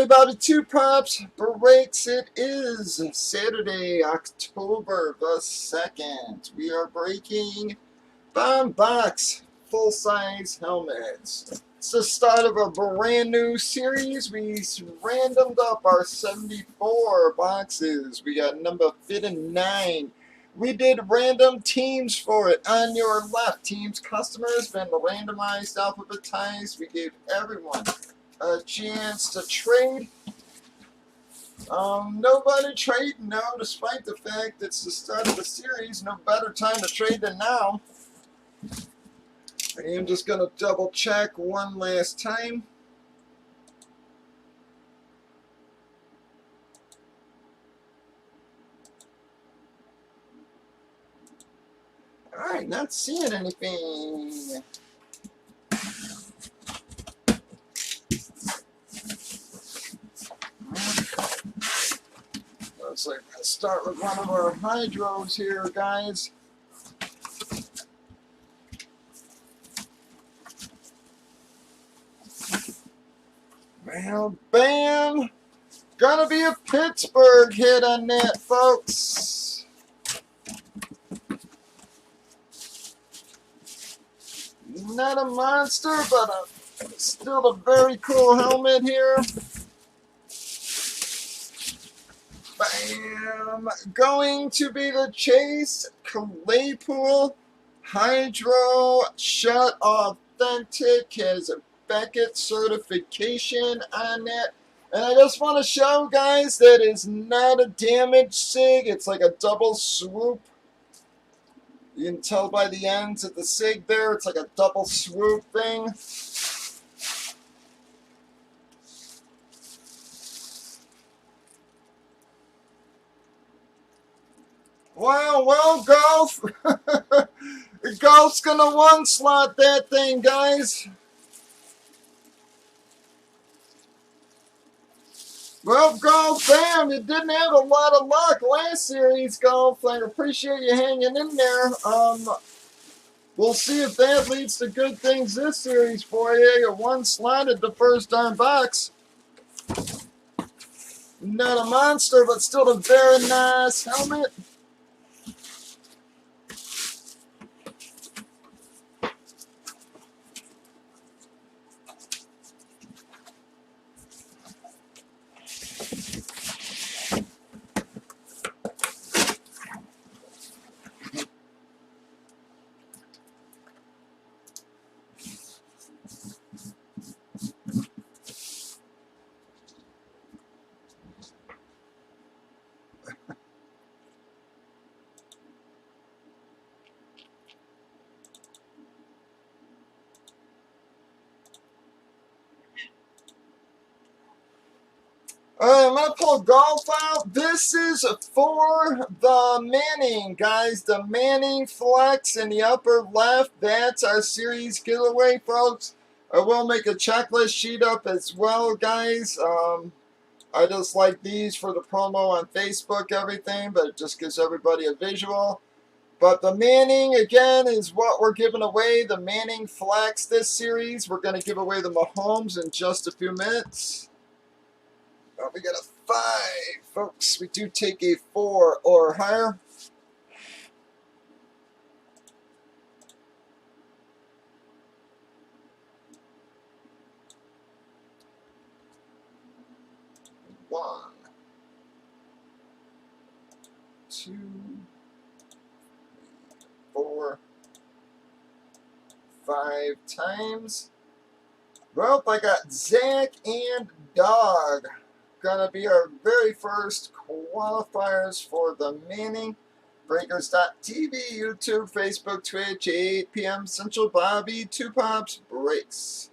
Alright, Bobby, two pops breaks. It is Saturday, October the 2nd. We are breaking Bomb Box full-size helmets. It's the start of a brand new series. We randomed up our 74 boxes. We got number 59. We did random teams for it. On your left, teams, customers, been randomized, alphabetized. We gave everyone a chance to trade. Nobody trading now, despite the fact it's the start of the series. No better time to trade than now. I am just going to double check one last time. Alright, not seeing anything. Looks like let's start with one of our hydros here, guys. Well, bam! Gonna be a Pittsburgh hit on that, folks. Not a monster, but still a very cool helmet here. Bam! Going to be the Chase Claypool Hydro Shut Authentic. Has a Beckett certification on it. And I just want to show, guys, that is not a damaged SIG. It's like a double swoop. You can tell by the ends of the SIG there. It's like a double swoop thing. Well, Golf. Golf's gonna one-slot that thing, guys. Well, Golf, bam, you didn't have a lot of luck last series, Golf. I appreciate you hanging in there. We'll see if that leads to good things this series for you. You one-slotted the first darn box. Not a monster, but still a very nice helmet. Alright, I'm going to pull Golf out. This is for the Manning, guys. The Manning Flex in the upper left. That's our series giveaway, folks. I will make a checklist sheet up as well, guys. I just like these for the promo on Facebook, everything, but it just gives everybody a visual. But the Manning, again, is what we're giving away. The Manning Flex this series. We're going to give away the Mahomes in just a few minutes. Oh, we got a 5, folks. We do take a 4 or higher. One, 2, 3, 4, 5 times. Well, I got Zach and Dog. Gonna be our very first qualifiers for the Manning. Breakers.tv, YouTube, Facebook, Twitch, 8 p.m. Central. Bobby, 2 pops, breaks.